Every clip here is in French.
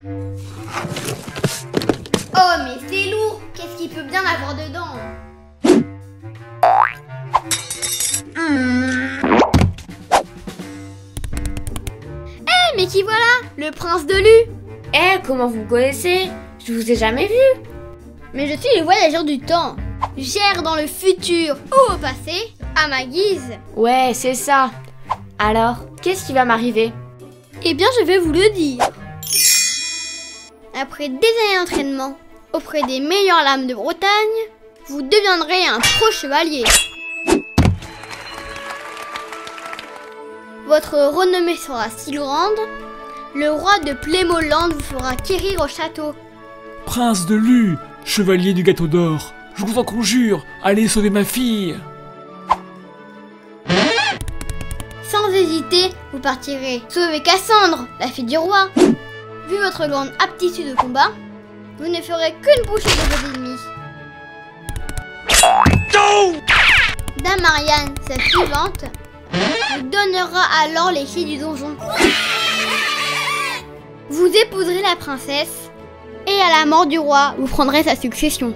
Oh mais c'est lourd. Qu'est-ce qu'il peut bien avoir dedans? Eh mais qui voilà? Le prince de Lu. Eh, comment vous me connaissez? Je vous ai jamais vu. Mais je suis le voyageur du temps. J'erre dans le futur ou au passé, à ma guise. Ouais, c'est ça. Alors, qu'est-ce qui va m'arriver? Eh bien, je vais vous le dire. Après des années d'entraînement auprès des meilleures lames de Bretagne, vous deviendrez un pro chevalier. Votre renommée sera si grande, le roi de Plémoland vous fera acquérir au château. Prince de Lu, chevalier du gâteau d'or, je vous en conjure, allez sauver ma fille. Sans hésiter, vous partirez sauver Cassandre, la fille du roi. Vu votre grande aptitude au combat, vous ne ferez qu'une bouchée de vos ennemis. Dame Marianne, sa suivante, vous donnera alors les clés du donjon. Vous épouserez la princesse et à la mort du roi, vous prendrez sa succession.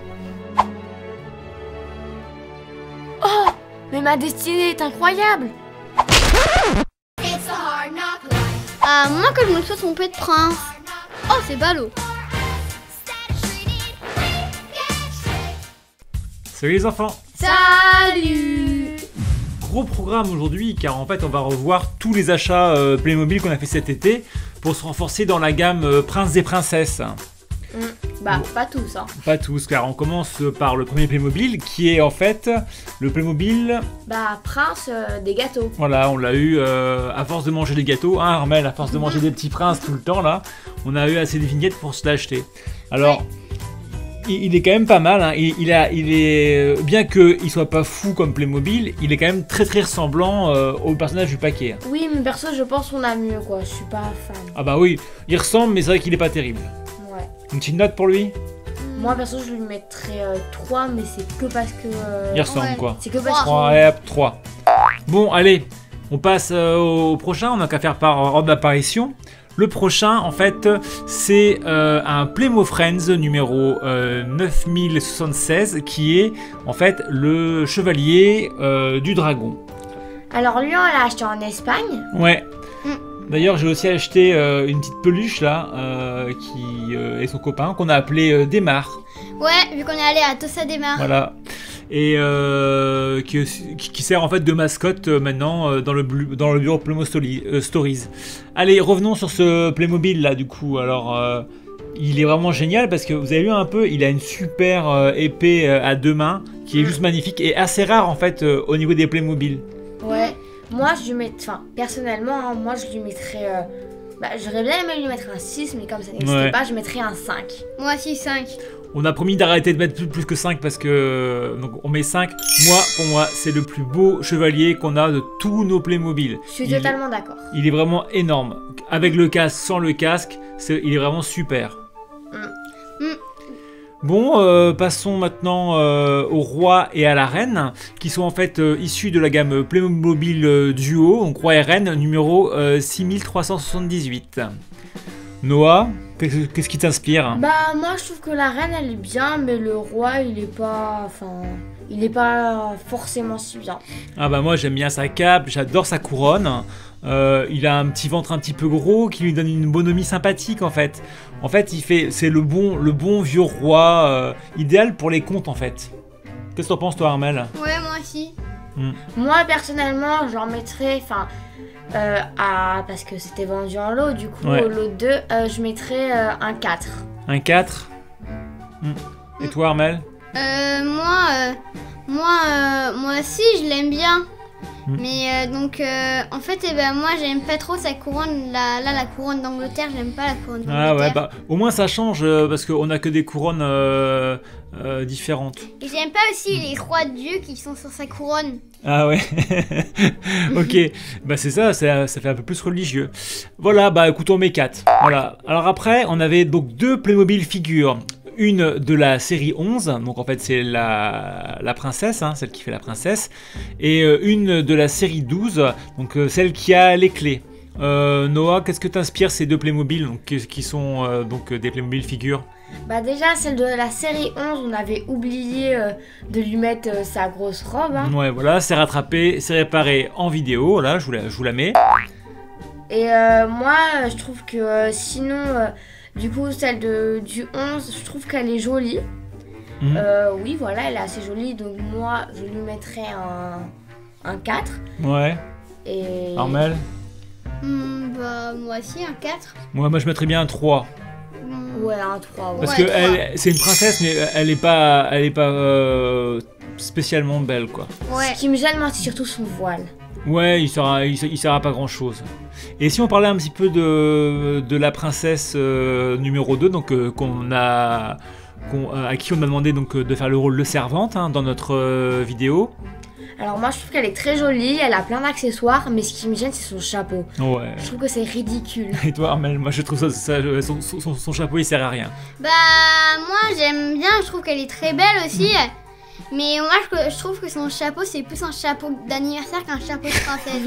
Oh, mais ma destinée est incroyable. À moins que je me sois trompée de prince. Oh, c'est ballot. Salut les enfants. Salut. Gros programme aujourd'hui car en fait on va revoir tous les achats Playmobil qu'on a fait cet été pour se renforcer dans la gamme Prince et Princesse. Bah, pas tous, hein. Pas tous, car on commence par le premier Playmobil qui est en fait le Playmobil. Bah, prince des gâteaux. Voilà, on l'a eu à force de manger des gâteaux, hein Armel, à force de manger des petits princes tout le temps là, on a eu assez de vignettes pour se l'acheter. Alors, il est quand même pas mal, hein. Il est bien qu'il soit pas fou comme Playmobil, il est quand même très ressemblant au personnage du paquet. Oui, mais perso, je pense qu'on a mieux, quoi. Je suis pas fan. Ah bah oui, il ressemble, mais c'est vrai qu'il est pas terrible. Ouais. Une petite note pour lui? Moi, perso, je lui mettrais 3, mais c'est que parce que... Il ressemble ouais. quoi. C'est que parce que... 3, allez, hop, 3. Bon, allez, on passe au prochain, on n'a qu'à faire par ordre d'apparition. Le prochain, en fait, c'est un Playmo Friends numéro 9076, qui est, en fait, le chevalier du dragon. Alors, lui, on l'a acheté en Espagne. Ouais. D'ailleurs, j'ai aussi acheté une petite peluche, là, qui est son copain, qu'on a appelé Démarre. Ouais, vu qu'on est allé à Tossa Démarre. Voilà. Et qui sert en fait de mascotte maintenant dans le bureau Playmo Stories. Allez, revenons sur ce Playmobil là du coup. Alors, il est vraiment génial parce que vous avez vu un peu, il a une super épée à deux mains qui est juste magnifique et assez rare en fait au niveau des Playmobil. Ouais. Moi, je lui mets... Enfin, personnellement, hein, moi, je lui mettrais... j'aurais bien aimé lui mettre un 6, mais comme ça n'existait pas, je mettrais un 5. Moi aussi 5. On a promis d'arrêter de mettre plus que 5 parce que... Donc on met 5. Pour moi, c'est le plus beau chevalier qu'on a de tous nos Playmobil. Je suis totalement d'accord. Il est vraiment énorme. Avec le casque, sans le casque, il est vraiment super. Bon, passons maintenant au roi et à la reine, qui sont en fait issus de la gamme Playmobil Duo, donc roi et reine, numéro 6378. Noah, qu'est-ce qui t'inspire? Bah, moi, je trouve que la reine, elle est bien, mais le roi, il est pas... Enfin... Il est pas forcément si bien. Ah bah moi, j'aime bien sa cape, j'adore sa couronne. Il a un petit ventre un petit peu gros qui lui donne une bonhomie sympathique en fait. En fait, c'est le bon vieux roi idéal pour les contes en fait. Qu'est-ce que t'en penses toi, Armel? Ouais, moi aussi. Moi, personnellement, j'en mettrais... Enfin... parce que c'était vendu en lot, du coup, au lot 2, je mettrais un 4. Un 4. Et toi, Armel? Moi aussi, je l'aime bien. Mais donc, en fait, moi, j'aime pas trop sa couronne. La couronne d'Angleterre, j'aime pas la couronne d'Angleterre. Ah ouais, bah au moins ça change parce qu'on a que des couronnes différentes. Et j'aime pas aussi les rois dieux qui sont sur sa couronne. Ah ouais. Ok, bah c'est ça fait un peu plus religieux. Voilà, bah écoute, on met 4. Voilà. Alors après, on avait donc deux Playmobil figures. Une de la série 11, donc en fait c'est la princesse, hein, celle qui fait la princesse, et une de la série 12, donc celle qui a les clés. Noah, qu'est-ce que t'inspire ces deux Playmobil donc, qui sont donc des Playmobil figures? Bah déjà, celle de la série 11, on avait oublié de lui mettre sa grosse robe. Hein. Ouais, voilà, c'est rattrapé, c'est réparé en vidéo, là, je vous la mets. Et moi, je trouve que sinon, du coup, celle du 11, je trouve qu'elle est jolie. Oui, voilà, elle est assez jolie, donc moi, je lui mettrais un 4. Ouais. Et... Armel? Bah, moi aussi, un 4. Moi, je mettrais bien un 3. Ouais, un 3. Ouais. Parce que c'est une princesse, mais elle est pas spécialement belle, quoi. Ouais. Ce qui me gêne, moi, c'est surtout son voile. Ouais, il sert à pas grand chose. Et si on parlait un petit peu de la princesse numéro 2, donc à qui on a demandé donc, de faire le rôle de servante hein, dans notre vidéo. Alors moi je trouve qu'elle est très jolie, elle a plein d'accessoires, mais ce qui me gêne c'est son chapeau. Ouais. Je trouve que c'est ridicule. Et toi Armel, moi je trouve son chapeau il sert à rien. Bah moi j'aime bien, je trouve qu'elle est très belle aussi. Mais moi je trouve que son chapeau c'est plus un chapeau d'anniversaire qu'un chapeau de princesse.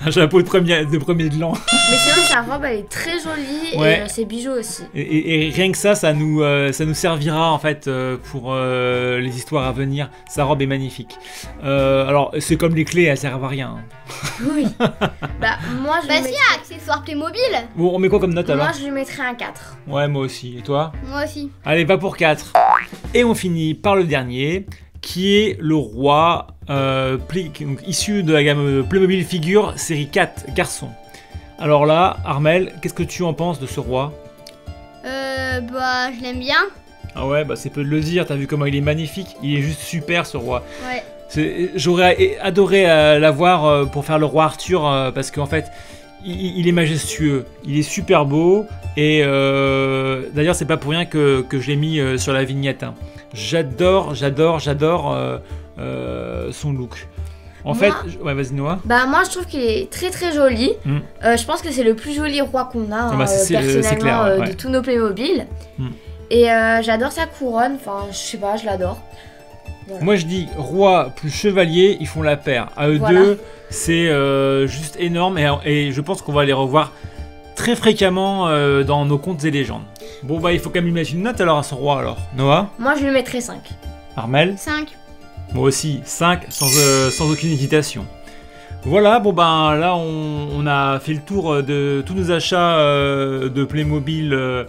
un chapeau de premier de l'an. Mais sinon sa robe elle est très jolie ouais. Et ses bijoux aussi. Et rien que ça nous servira en fait pour les histoires à venir. Sa robe est magnifique. Alors c'est comme les clés, elles servent à rien. Oui. Bah moi je si, accessoires Playmobil. Bon on met quoi comme note alors? Moi je lui mettrais un 4. Ouais moi aussi. Et toi? Moi aussi. Allez va pour 4. Et on finit par le dernier, qui est le roi issu de la gamme Playmobil Figure série 4 garçon. Alors là, Armel, qu'est-ce que tu en penses de ce roi? Bah je l'aime bien. Ah ouais, bah c'est peu de le dire, t'as vu comment il est magnifique, il est juste super ce roi. Ouais. J'aurais adoré l'avoir pour faire le roi Arthur parce qu'en fait il est majestueux, il est super beau et d'ailleurs c'est pas pour rien que je l'ai mis sur la vignette. Hein. J'adore son look. En fait, ouais vas-y Noah. Bah moi je trouve qu'il est très très joli. Je pense que c'est le plus joli roi qu'on a personnellement clair, ouais. De tous nos Playmobil. Et j'adore sa couronne, enfin je sais pas, je l'adore. Voilà. Moi je dis roi plus chevalier, ils font la paire. À eux deux, c'est juste énorme et je pense qu'on va les revoir très fréquemment dans nos contes et légendes. Bon bah il faut quand même lui mettre une note alors à son roi alors. Noah? Moi je lui mettrais 5. Armel? 5. Moi aussi, 5 sans aucune hésitation. Voilà, bon ben là on a fait le tour de tous nos achats de Playmobil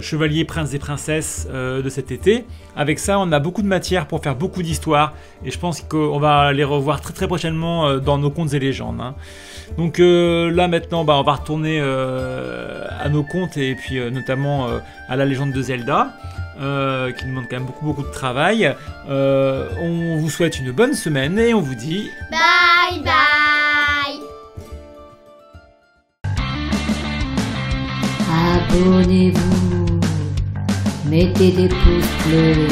Chevalier, Prince et Princesse de cet été. Avec ça, on a beaucoup de matière pour faire beaucoup d'histoires et je pense qu'on va les revoir très très prochainement dans nos contes et légendes. Hein. Donc là maintenant, bah, on va retourner à nos contes et puis notamment à la légende de Zelda. Qui demande quand même beaucoup de travail. On vous souhaite une bonne semaine et on vous dit bye bye. Abonnez-vous, mettez des pouces bleus.